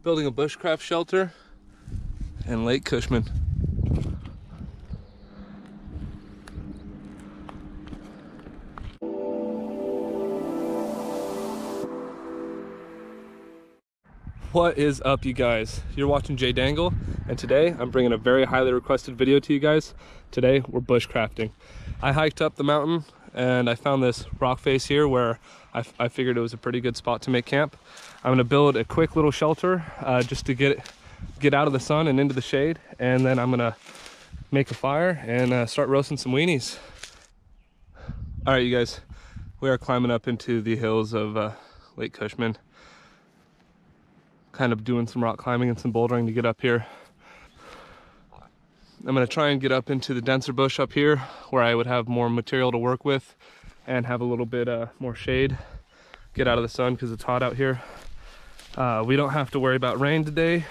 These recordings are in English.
building a bushcraft shelter in Lake Cushman. What is up, you guys? You're watching Jay Dangle, and today I'm bringing a very highly requested video to you guys. Today we're bushcrafting. I hiked up the mountain and I found this rock face here where I figured it was a pretty good spot to make camp. I'm gonna build a quick little shelter just to get out of the sun and into the shade, and then I'm gonna make a fire and start roasting some weenies. All right, you guys, we are climbing up into the hills of Lake Cushman. Kind of doing some rock climbing and some bouldering to get up here. I'm gonna try and get up into the denser bush up here where I would have more material to work with and have a little bit more shade. Get out of the sun because it's hot out here. We don't have to worry about rain today,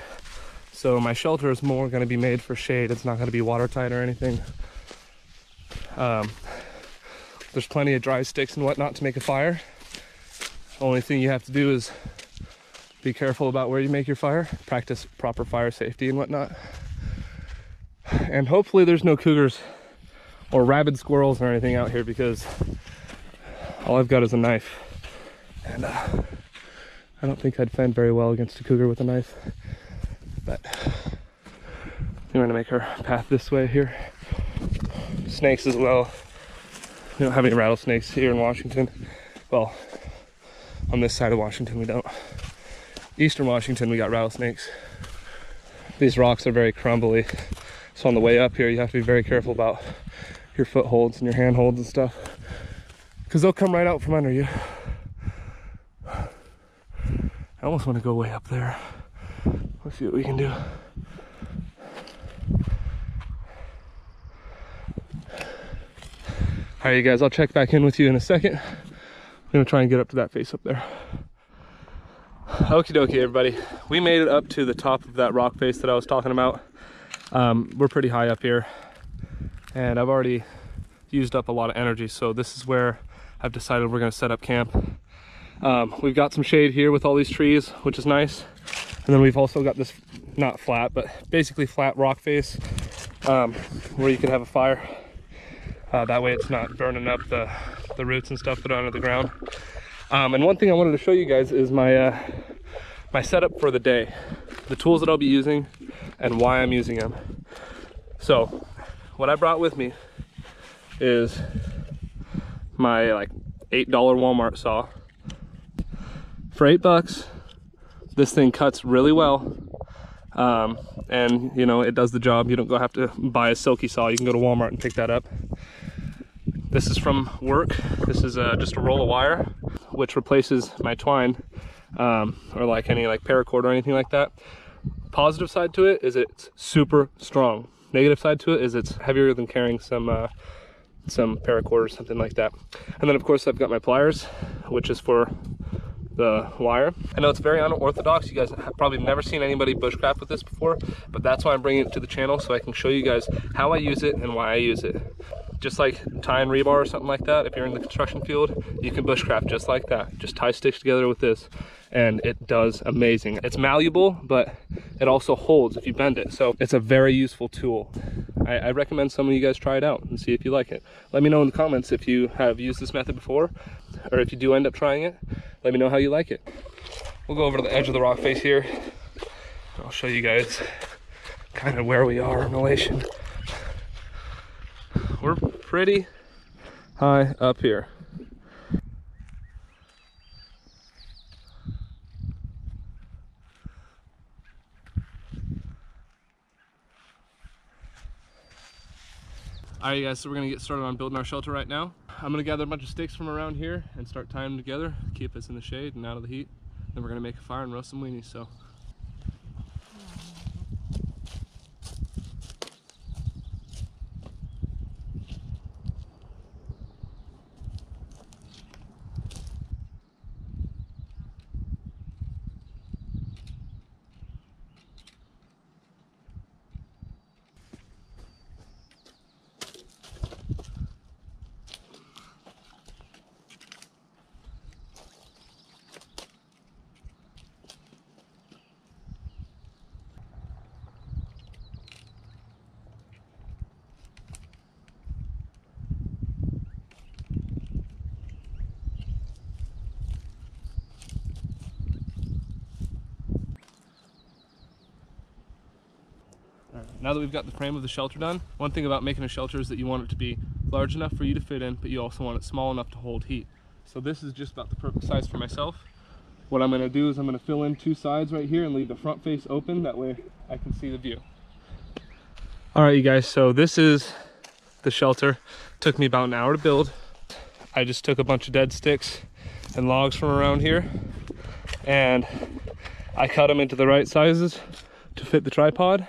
so my shelter is more gonna be made for shade. It's not gonna be watertight or anything. There's plenty of dry sticks and whatnot to make a fire. Only thing you have to do is be careful about where you make your fire, practice proper fire safety and whatnot. And hopefully there's no cougars or rabid squirrels or anything out here, because all I've got is a knife. And I don't think I'd fend very well against a cougar with a knife. But I'm gonna make our path this way here. Snakes as well. We don't have any rattlesnakes here in Washington. Well, on this side of Washington we don't. Eastern Washington, we got rattlesnakes. These rocks are very crumbly, so on the way up here you have to be very careful about your footholds and your handholds and stuff, because they'll come right out from under you. I almost want to go way up there. Let's see what we can do. All right, you guys, I'll check back in with you in a second. I'm gonna try and get up to that face up there. Okie dokie, everybody. We made it up to the top of that rock face that I was talking about. We're pretty high up here, and I've already used up a lot of energy, so this is where I've decided we're going to set up camp. We've got some shade here with all these trees, which is nice, and then we've also got this, not flat, but basically flat rock face where you can have a fire. That way it's not burning up the roots and stuff that are under the ground. And one thing I wanted to show you guys is my my setup for the day, the tools that I'll be using and why I'm using them. So what I brought with me is my like $8 Walmart saw. For $8, this thing cuts really well, and you know, it does the job. You don't have to buy a silky saw. You can go to Walmart and pick that up. This is from work. This is just a roll of wire, which replaces my twine, or like any like paracord or anything like that. Positive side to it is it's super strong. Negative side to it is it's heavier than carrying some paracord or something like that. And then of course I've got my pliers, which is for the wire. I know it's very unorthodox. You guys have probably never seen anybody bushcraft with this before, but that's why I'm bringing it to the channel, so I can show you guys how I use it and why I use it. Just like tying rebar or something like that, if you're in the construction field, you can bushcraft just like that. Just tie sticks together with this, and it does amazing. It's malleable, but it also holds if you bend it. So it's a very useful tool. I recommend some of you guys try it out and see if you like it. Let me know in the comments if you have used this method before, or if you do end up trying it, let me know how you like it. We'll go over to the edge of the rock face here. I'll show you guys kind of where we are in relation. We're pretty high up here. Alright, you guys, so we're gonna get started on building our shelter right now. I'm gonna gather a bunch of sticks from around here and start tying them together, keep us in the shade and out of the heat. Then we're gonna make a fire and roast some weenies. So Now that we've got the frame of the shelter done, one thing about making a shelter is that you want it to be large enough for you to fit in, but you also want it small enough to hold heat. So this is just about the perfect size for myself. What I'm going to do is I'm going to fill in 2 sides right here and leave the front face open, that way I can see the view. Alright you guys, so this is the shelter. Took me about an hour to build. I just took a bunch of dead sticks and logs from around here, and I cut them into the right sizes to fit the tripod.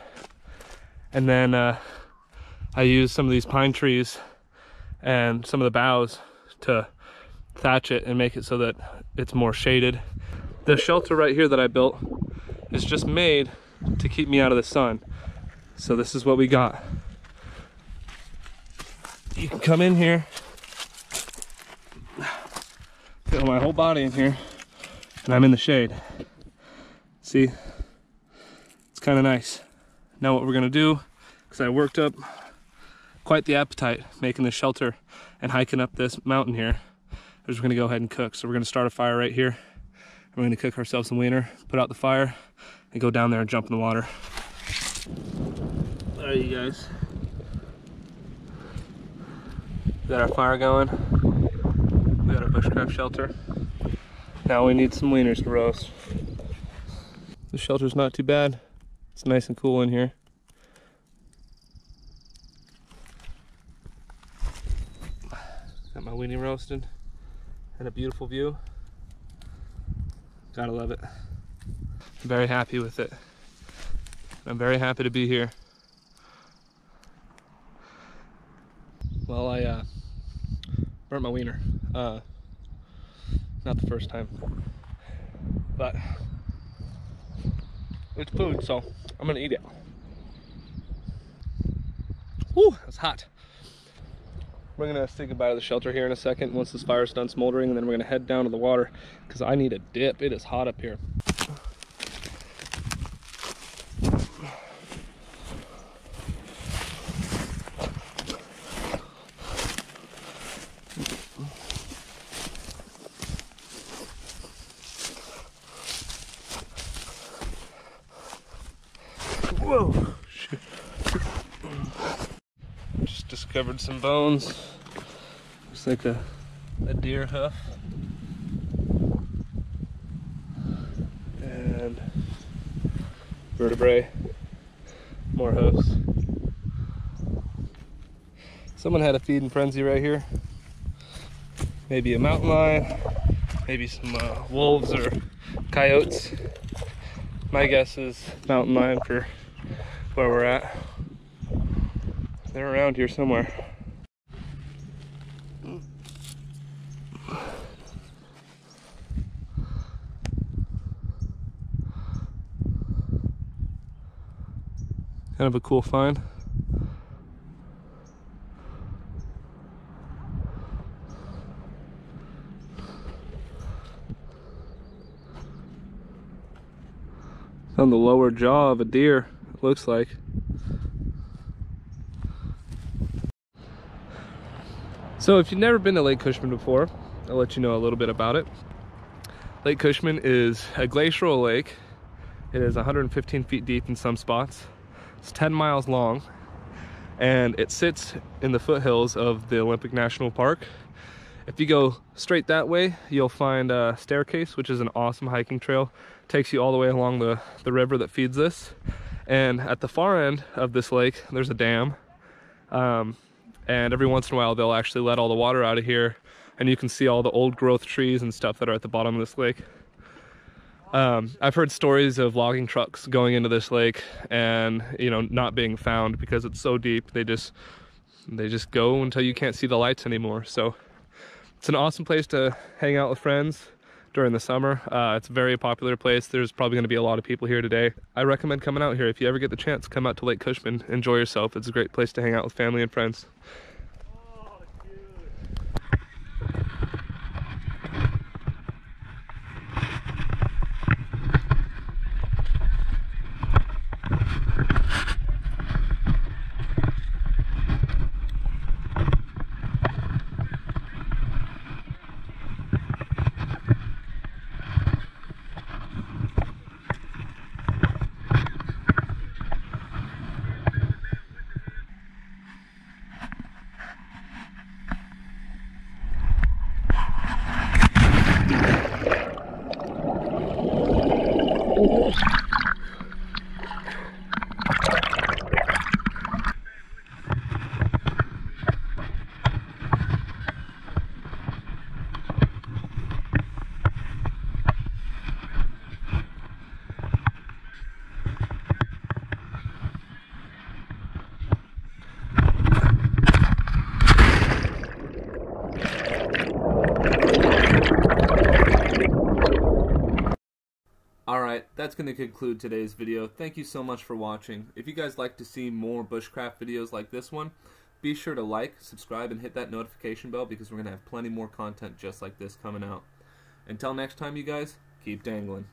And then I used some of these pine trees and some of the boughs to thatch it and make it so that it's more shaded. The shelter right here that I built is just made to keep me out of the sun. So this is what we got. You can come in here, feel my whole body in here, and I'm in the shade. See, it's kind of nice. Now what we're gonna do, because I worked up quite the appetite making this shelter and hiking up this mountain here, is we're gonna go ahead and cook. So we're gonna start a fire right here. We're gonna cook ourselves some wiener, put out the fire, and go down there and jump in the water. All right, you guys. We got our fire going. We got our bushcraft shelter. Now we need some wieners to roast. The shelter's not too bad. It's nice and cool in here. Got my weenie roasted and a beautiful view. Gotta love it. I'm very happy with it. I'm very happy to be here. Well, I burnt my wiener. Not the first time, but it's food, so I'm gonna eat it. Whew, that's hot. We're gonna say goodbye to the shelter here in a second once this fire's done smoldering, and then we're gonna head down to the water because I need a dip. It is hot up here. Whoa! Shoot. Just discovered some bones. Looks like a deer hoof. And vertebrae. More hoofs. Someone had a feeding frenzy right here. Maybe a mountain lion. Maybe some wolves or coyotes. My guess is mountain lion for where we're at. They're around here somewhere. Kind of a cool find. On the lower jaw of a deer, it looks like. So if you've never been to Lake Cushman before, I'll let you know a little bit about it. Lake Cushman is a glacial lake. It is 115 feet deep in some spots. It's 10 miles long, and it sits in the foothills of the Olympic National Park. If you go straight that way, you'll find a staircase, which is an awesome hiking trail. It takes you all the way along the river that feeds this. And at the far end of this lake, there's a dam. And every once in a while, they'll actually let all the water out of here, and you can see all the old growth trees and stuff that are at the bottom of this lake. I've heard stories of logging trucks going into this lake and, you know, not being found because it's so deep. They just go until you can't see the lights anymore. So it's an awesome place to hang out with friends during the summer. It's a very popular place. There's probably going to be a lot of people here today. I recommend coming out here. If you ever get the chance, come out to Lake Cushman. Enjoy yourself. It's a great place to hang out with family and friends. that's going to conclude today's video. Thank you so much for watching. If you guys like to see more bushcraft videos like this one, be sure to like, subscribe, and hit that notification bell because we're going to have plenty more content just like this coming out. Until next time, you guys, keep dangling.